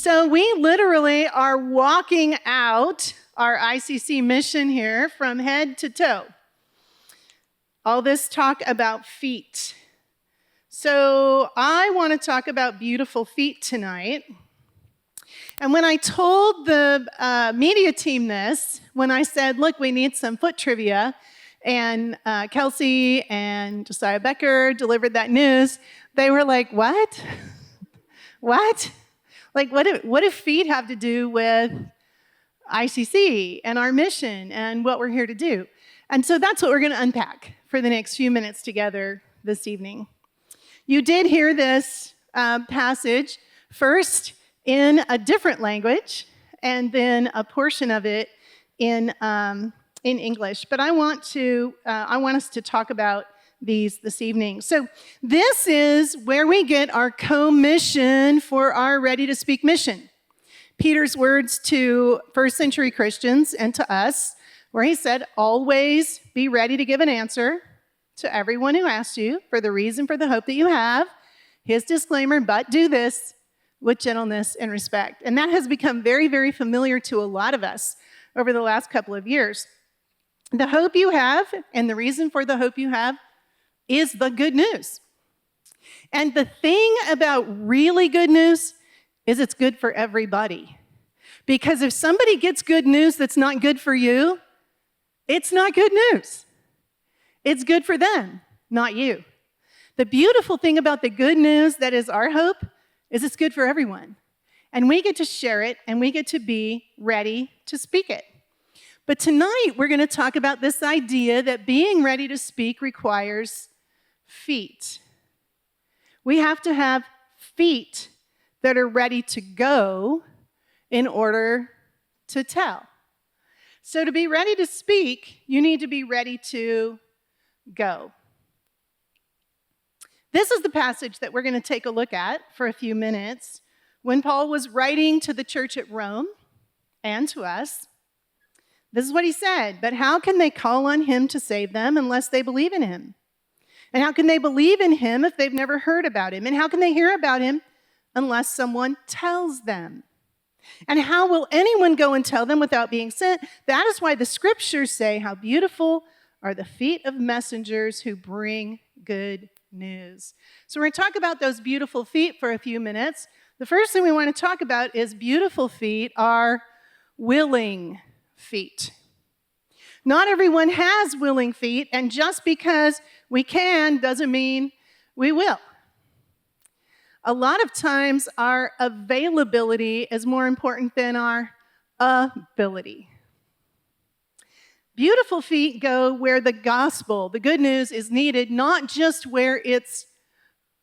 So we literally are walking out our ICC mission here from head to toe. All this talk about feet. So I want to talk about beautiful feet tonight. And when I told the media team this, when I said, look, we need some foot trivia, and Kelsey and Josiah Becker delivered that news, they were like, what? What? Like, what do feet have to do with ICC and our mission and what we're here to do? And so that's what we're going to unpack for the next few minutes together this evening. You did hear this passage first in a different language and then a portion of it in English. But I want us to talk about these this evening. So this is where we get our commission for our Ready to Speak mission. Peter's words to first century Christians and to us, where he said, always be ready to give an answer to everyone who asks you for the reason for the hope that you have. His disclaimer, but do this with gentleness and respect. And that has become very, very familiar to a lot of us over the last couple of years. The hope you have and the reason for the hope you have is the good news. And the thing about really good news is it's good for everybody. Because if somebody gets good news that's not good for you, it's not good news. It's good for them, not you. The beautiful thing about the good news that is our hope is it's good for everyone. And we get to share it, and we get to be ready to speak it. But tonight, we're going to talk about this idea that being ready to speak requires feet. We have to have feet that are ready to go in order to tell. So to be ready to speak, you need to be ready to go. This is the passage that we're going to take a look at for a few minutes when Paul was writing to the church at Rome and to us. This is what he said, but how can they call on him to save them unless they believe in him? And how can they believe in him if they've never heard about him? And how can they hear about him unless someone tells them? And how will anyone go and tell them without being sent? That is why the scriptures say, how beautiful are the feet of messengers who bring good news. So we're going to talk about those beautiful feet for a few minutes. The first thing we want to talk about is beautiful feet are willing feet. Not everyone has willing feet, and just because we can doesn't mean we will. A lot of times our availability is more important than our ability. Beautiful feet go where the gospel, the good news, is needed, not just where it's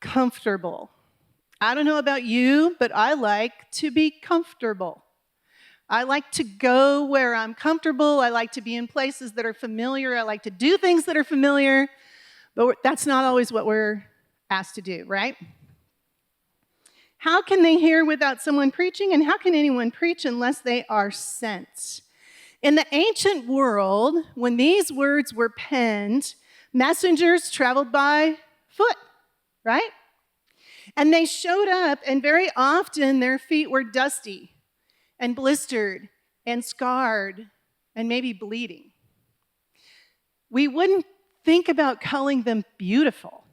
comfortable. I don't know about you, but I like to be comfortable. I like to go where I'm comfortable. I like to be in places that are familiar. I like to do things that are familiar, but that's not always what we're asked to do, right? How can they hear without someone preaching? And how can anyone preach unless they are sent? In the ancient world, when these words were penned, messengers traveled by foot, right? And they showed up, and very often their feet were dusty and blistered and scarred and maybe bleeding. We wouldn't think about calling them beautiful,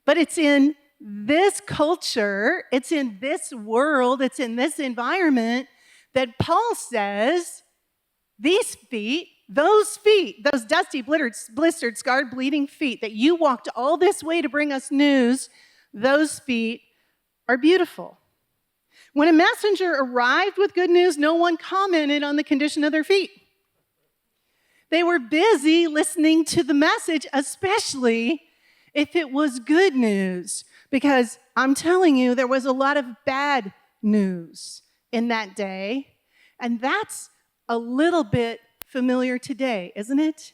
but it's in this culture, it's in this world, it's in this environment that Paul says these feet, those dusty, blistered, scarred, bleeding feet that you walked all this way to bring us news, those feet are beautiful. When a messenger arrived with good news, no one commented on the condition of their feet. They were busy listening to the message, especially if it was good news, because I'm telling you, there was a lot of bad news in that day, and that's a little bit familiar today, isn't it?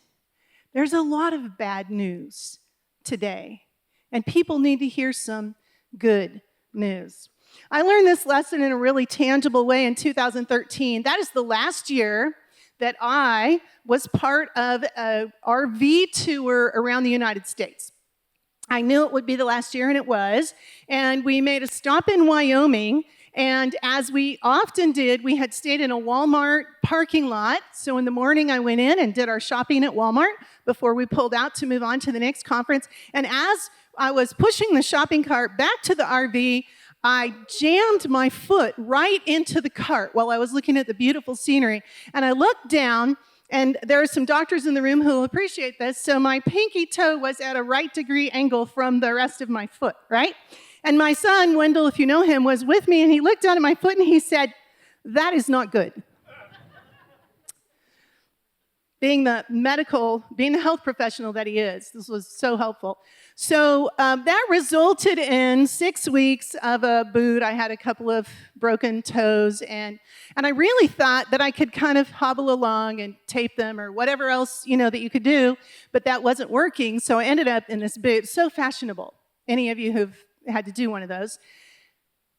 There's a lot of bad news today, and people need to hear some good news. I learned this lesson in a really tangible way in 2013. That is the last year that I was part of an RV tour around the United States. I knew it would be the last year, and it was. And we made a stop in Wyoming, And as we often did, we had stayed in a Walmart parking lot. So in the morning, I went in and did our shopping at Walmart before we pulled out to move on to the next conference. And as I was pushing the shopping cart back to the RV, I jammed my foot right into the cart while I was looking at the beautiful scenery. And I looked down, and there are some doctors in the room who will appreciate this. So my pinky toe was at a right degree angle from the rest of my foot, right? And my son, Wendell, if you know him, was with me, and he looked down at my foot and he said, "That is not good." Being the health professional that he is, this was so helpful. So that resulted in 6 weeks of a boot. I had a couple of broken toes, and I really thought that I could kind of hobble along and tape them or whatever else, that you could do, but that wasn't working, so I ended up in this boot. So fashionable. Any of you who've had to do one of those.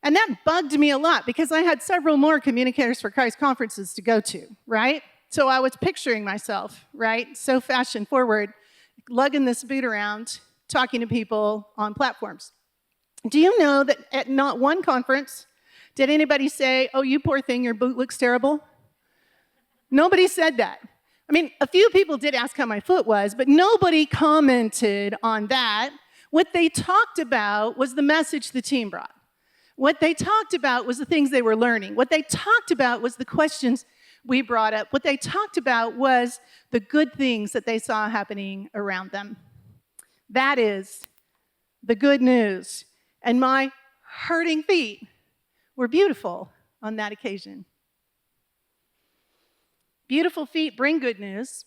And that bugged me a lot because I had several more Communicators for Christ conferences to go to, right? So I was picturing myself, right, so fashion forward, lugging this boot around, talking to people on platforms. Do you know that at not one conference did anybody say, "Oh, you poor thing, your boot looks terrible"? Nobody said that. I mean, a few people did ask how my foot was, but nobody commented on that. What they talked about was the message the team brought. What they talked about was the things they were learning. What they talked about was the questions we brought up. What they talked about was the good things that they saw happening around them. That is the good news. And my hurting feet were beautiful on that occasion. Beautiful feet bring good news.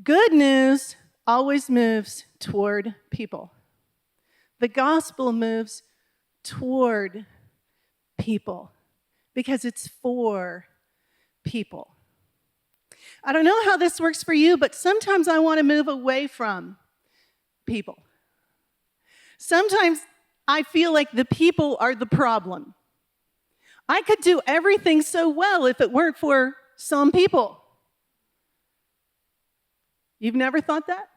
Good news always moves toward people. The gospel moves toward people because it's for people. I don't know how this works for you, but sometimes I want to move away from people. Sometimes I feel like the people are the problem. I could do everything so well if it weren't for some people. You've never thought that?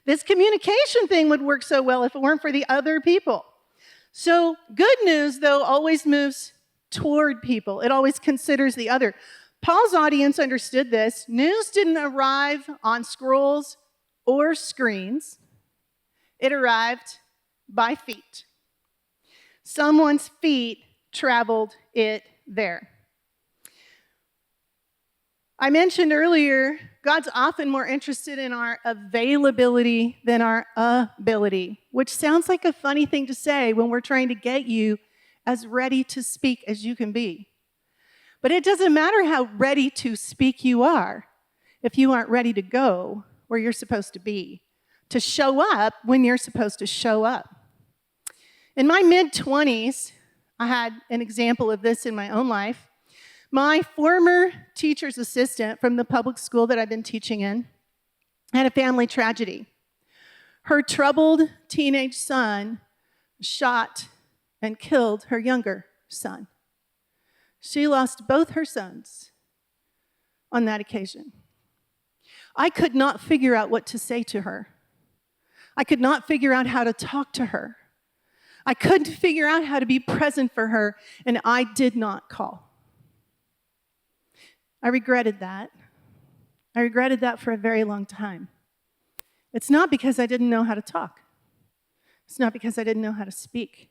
This communication thing would work so well if it weren't for the other people. So good news, though, always moves toward people. It always considers the other. Paul's audience understood this. News didn't arrive on scrolls or screens. It arrived by feet. Someone's feet traveled it there. I mentioned earlier, God's often more interested in our availability than our ability, which sounds like a funny thing to say when we're trying to get you as ready to speak as you can be. But it doesn't matter how ready to speak you are if you aren't ready to go where you're supposed to be, to show up when you're supposed to show up. In my mid-20s, I had an example of this in my own life. My former teacher's assistant from the public school that I've been teaching in had a family tragedy. Her troubled teenage son shot and killed her younger son. She lost both her sons on that occasion. I could not figure out what to say to her. I could not figure out how to talk to her. I couldn't figure out how to be present for her, and I did not call. I regretted that. I regretted that for a very long time. It's not because I didn't know how to talk. It's not because I didn't know how to speak.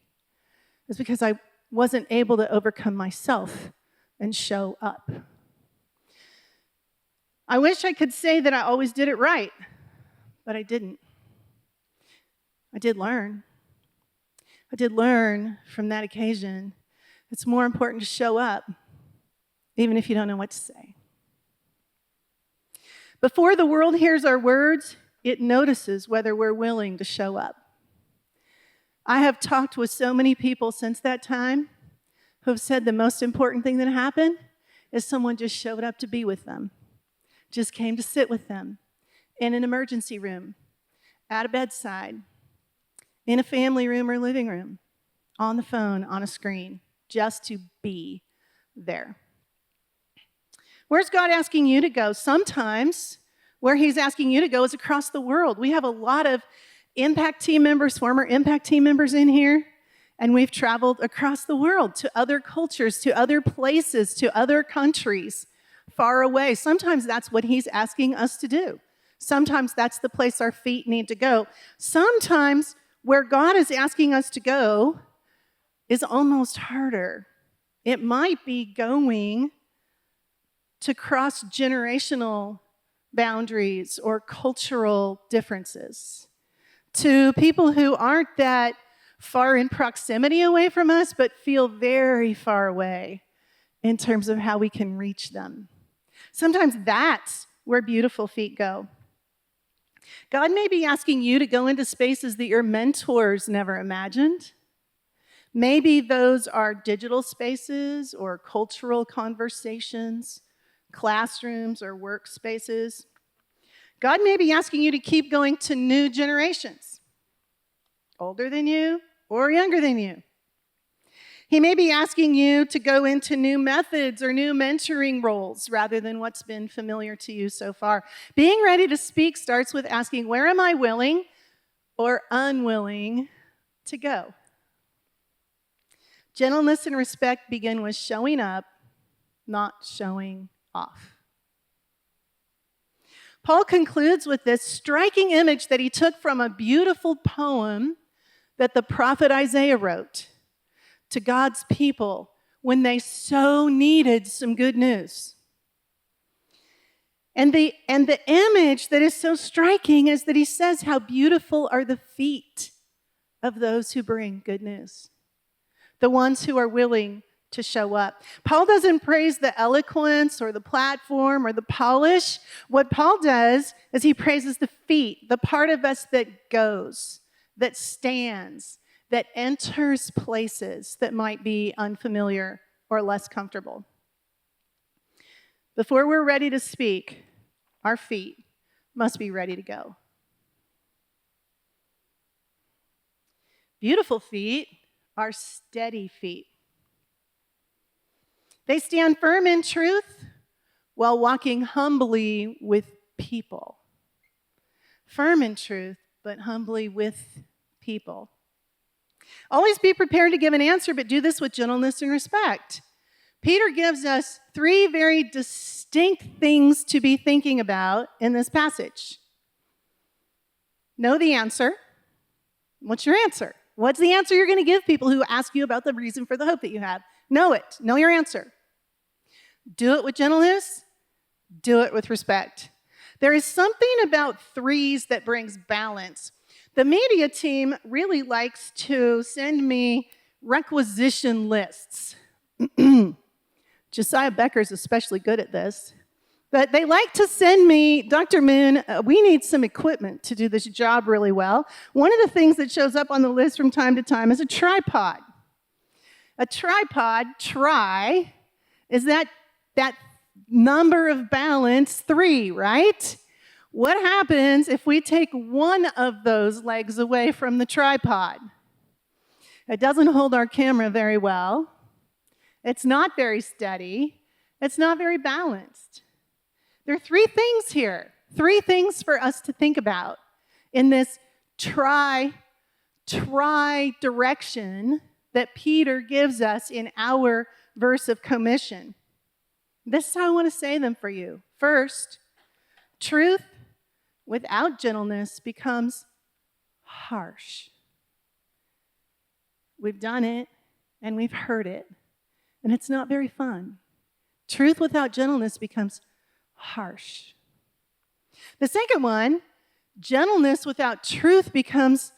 It's because I wasn't able to overcome myself and show up. I wish I could say that I always did it right, but I didn't. I did learn. I did learn from that occasion. It's more important to show up, even if you don't know what to say. Before the world hears our words, it notices whether we're willing to show up. I have talked with so many people since that time who have said the most important thing that happened is someone just showed up to be with them, just came to sit with them in an emergency room, at a bedside, in a family room or living room, on the phone, on a screen, just to be there. Where's God asking you to go? Sometimes where he's asking you to go is across the world. We have a lot of Impact team members, former Impact team members in here, and we've traveled across the world to other cultures, to other places, to other countries, far away. Sometimes that's what he's asking us to do. Sometimes that's the place our feet need to go. Sometimes where God is asking us to go is almost harder. It might be going to cross generational boundaries or cultural differences, to people who aren't that far in proximity away from us, but feel very far away in terms of how we can reach them. Sometimes that's where beautiful feet go. God may be asking you to go into spaces that your mentors never imagined. Maybe those are digital spaces or cultural conversations, classrooms or workspaces. God may be asking you to keep going to new generations, older than you or younger than you. He may be asking you to go into new methods or new mentoring roles rather than what's been familiar to you so far. Being ready to speak starts with asking, where am I willing or unwilling to go? Gentleness and respect begin with showing up, not showing off. Paul concludes with this striking image that he took from a beautiful poem that the prophet Isaiah wrote to God's people when they so needed some good news. And the image that is so striking is that he says, how beautiful are the feet of those who bring good news, the ones who are willing to show up. Paul doesn't praise the eloquence or the platform or the polish. What Paul does is he praises the feet, the part of us that goes, that stands, that enters places that might be unfamiliar or less comfortable. Before we're ready to speak, our feet must be ready to go. Beautiful feet are steady feet. They stand firm in truth while walking humbly with people. Firm in truth, but humbly with people. Always be prepared to give an answer, but do this with gentleness and respect. Peter gives us 3 very distinct things to be thinking about in this passage. Know the answer. What's your answer? What's the answer you're going to give people who ask you about the reason for the hope that you have? Know it. Know your answer. Do it with gentleness. Do it with respect. There is something about 3s that brings balance. The media team really likes to send me requisition lists. Josiah Becker's especially good at this. But they like to send me, Dr. Moon, we need some equipment to do this job really well. One of the things that shows up on the list from time to time is a tripod. A tripod, is that number of balance 3, right? What happens if we take one of those legs away from the tripod? It doesn't hold our camera very well. It's not very steady. It's not very balanced. There are 3 things here, 3 things for us to think about in this try direction that Peter gives us in our verse of commission. This is how I want to say them for you. First, truth without gentleness becomes harsh. We've done it and we've heard it, and it's not very fun. Truth without gentleness becomes harsh. The second one, gentleness without truth becomes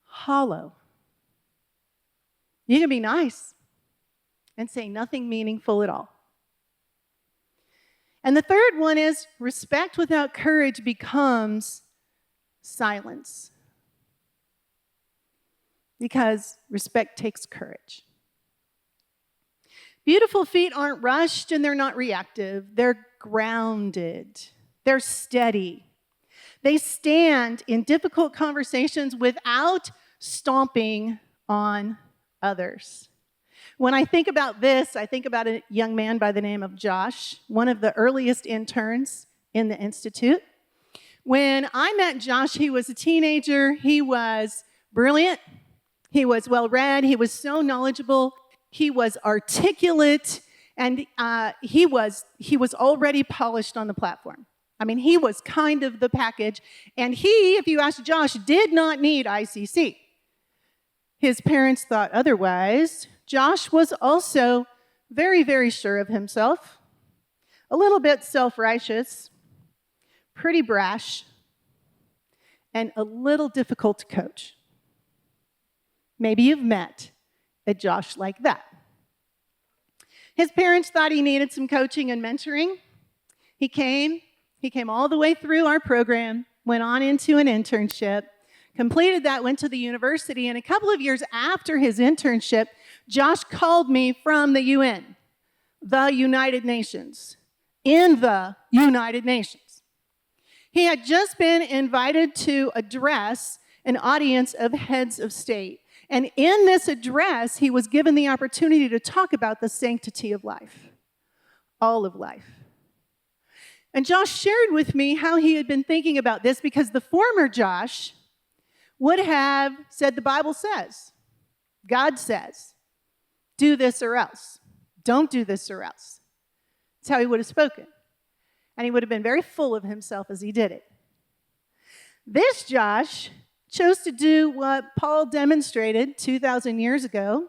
hollow. You can be nice and say nothing meaningful at all. And the third one is respect without courage becomes silence. Because respect takes courage. Beautiful feet aren't rushed and they're not reactive. They're grounded. They're steady. They stand in difficult conversations without stomping on others. When I think about this, I think about a young man by the name of Josh, one of the earliest interns in the Institute. When I met Josh, he was a teenager. He was brilliant. He was well-read. He was so knowledgeable. He was articulate. And he was already polished on the platform. I mean, he was kind of the package. And he, if you ask Josh, did not need ICC. His parents thought otherwise. Josh was also very, very sure of himself, a little bit self-righteous, pretty brash, and a little difficult to coach. Maybe you've met a Josh like that. His parents thought he needed some coaching and mentoring. He came all the way through our program, went on into an internship, completed that, went to the university, and a couple of years after his internship, Josh called me from the UN, the United Nations, in the United Nations. He had just been invited to address an audience of heads of state. And in this address, he was given the opportunity to talk about the sanctity of life, all of life. And Josh shared with me how he had been thinking about this because the former Josh would have said, the Bible says, God says, do this or else. Don't do this or else. That's how he would have spoken. And he would have been very full of himself as he did it. This Josh chose to do what Paul demonstrated 2,000 years ago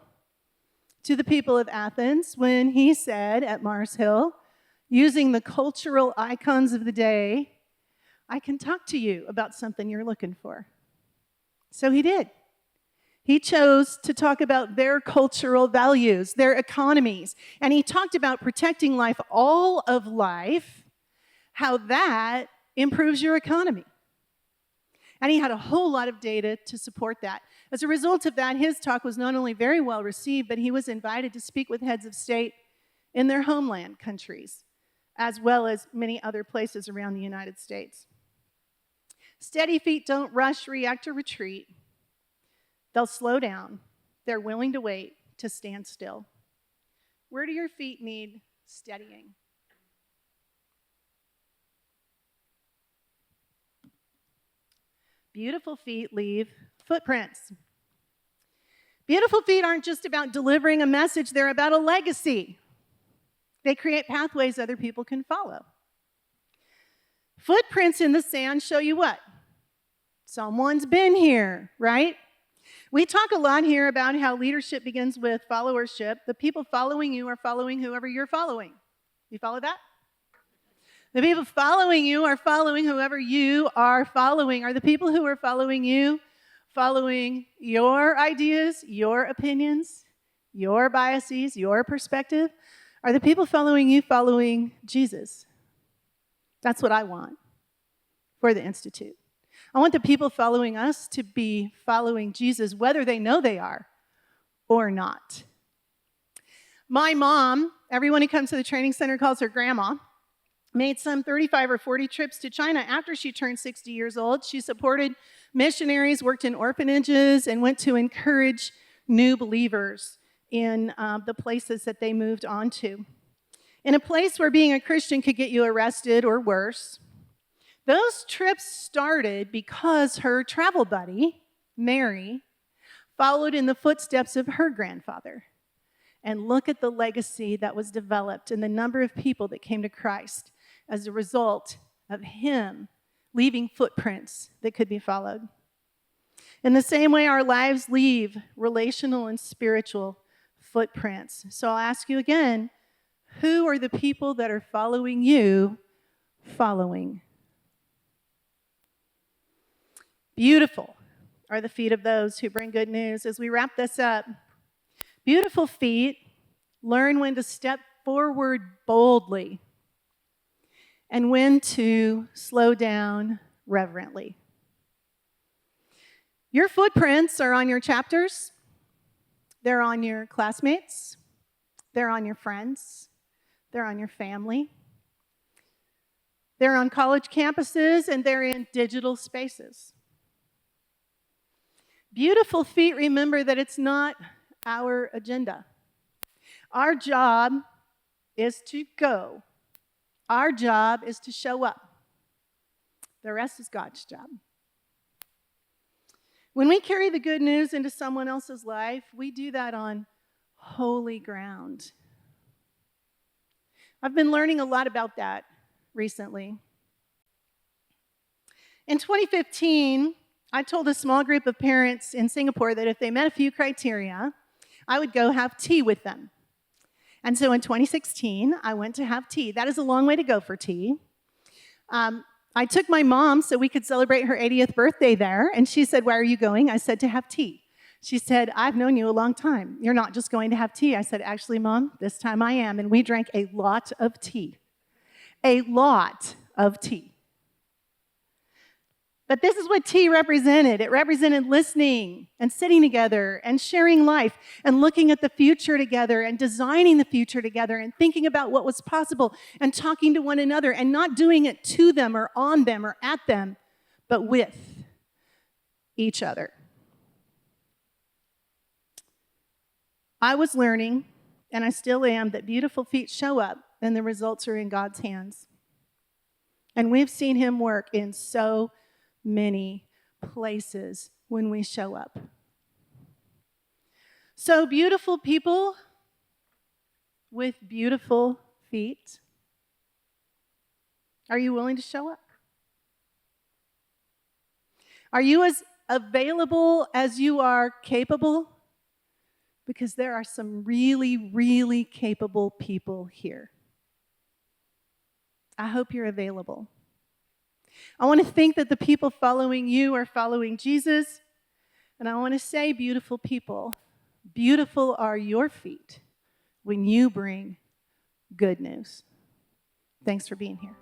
to the people of Athens when he said at Mars Hill, using the cultural icons of the day, I can talk to you about something you're looking for. So he did. He chose to talk about their cultural values, their economies, and he talked about protecting life, all of life, how that improves your economy. And he had a whole lot of data to support that. As a result of that, his talk was not only very well received, but he was invited to speak with heads of state in their homeland countries, as well as many other places around the United States. Steady feet don't rush, react, or retreat. They'll slow down. They're willing to wait, to stand still. Where do your feet need steadying? Beautiful feet leave footprints. Beautiful feet aren't just about delivering a message, they're about a legacy. They create pathways other people can follow. Footprints in the sand show you what? Someone's been here, right? We talk a lot here about how leadership begins with followership. The people following you are following whoever you're following. You follow that? The people following you are following whoever you are following. Are the people who are following you following your ideas, your opinions, your biases, your perspective? Are the people following you following Jesus? That's what I want for the Institute. I want the people following us to be following Jesus, whether they know they are or not. My mom, everyone who comes to the training center calls her grandma, made some 35 or 40 trips to China after she turned 60 years old. She supported missionaries, worked in orphanages, and went to encourage new believers in the places that they moved on to. In a place where being a Christian could get you arrested or worse. Those trips started because her travel buddy, Mary, followed in the footsteps of her grandfather. And look at the legacy that was developed and the number of people that came to Christ as a result of him leaving footprints that could be followed. In the same way, our lives leave relational and spiritual footprints. So I'll ask you again, who are the people that are following you following? Beautiful are the feet of those who bring good news. As we wrap this up, beautiful feet learn when to step forward boldly and when to slow down reverently. Your footprints are on your chapters. They're on your classmates. They're on your friends. They're on your family. They're on college campuses, and they're in digital spaces. Beautiful feet remember that it's not our agenda. Our job is to go. Our job is to show up. The rest is God's job. When we carry the good news into someone else's life, we do that on holy ground. I've been learning a lot about that recently. In 2015, I told a small group of parents in Singapore that if they met a few criteria, I would go have tea with them. And so in 2016, I went to have tea. That is a long way to go for tea. I took my mom so we could celebrate her 80th birthday there, and she said, "Why are you going?" I said, "To have tea." She said, "I've known you a long time. You're not just going to have tea." I said, "Actually, Mom, this time I am." And we drank a lot of tea. A lot of tea. But this is what tea represented. It represented listening and sitting together and sharing life and looking at the future together and designing the future together and thinking about what was possible and talking to one another and not doing it to them or on them or at them, but with each other. I was learning, and I still am, that beautiful feet show up and the results are in God's hands. And we've seen him work in so many places when we show up. So beautiful people with beautiful feet, are you willing to show up? Are you as available as you are capable? Because there are some really, really capable people here. I hope you're available. I want to think that the people following you are following Jesus. And I want to say, beautiful people, beautiful are your feet when you bring good news. Thanks for being here.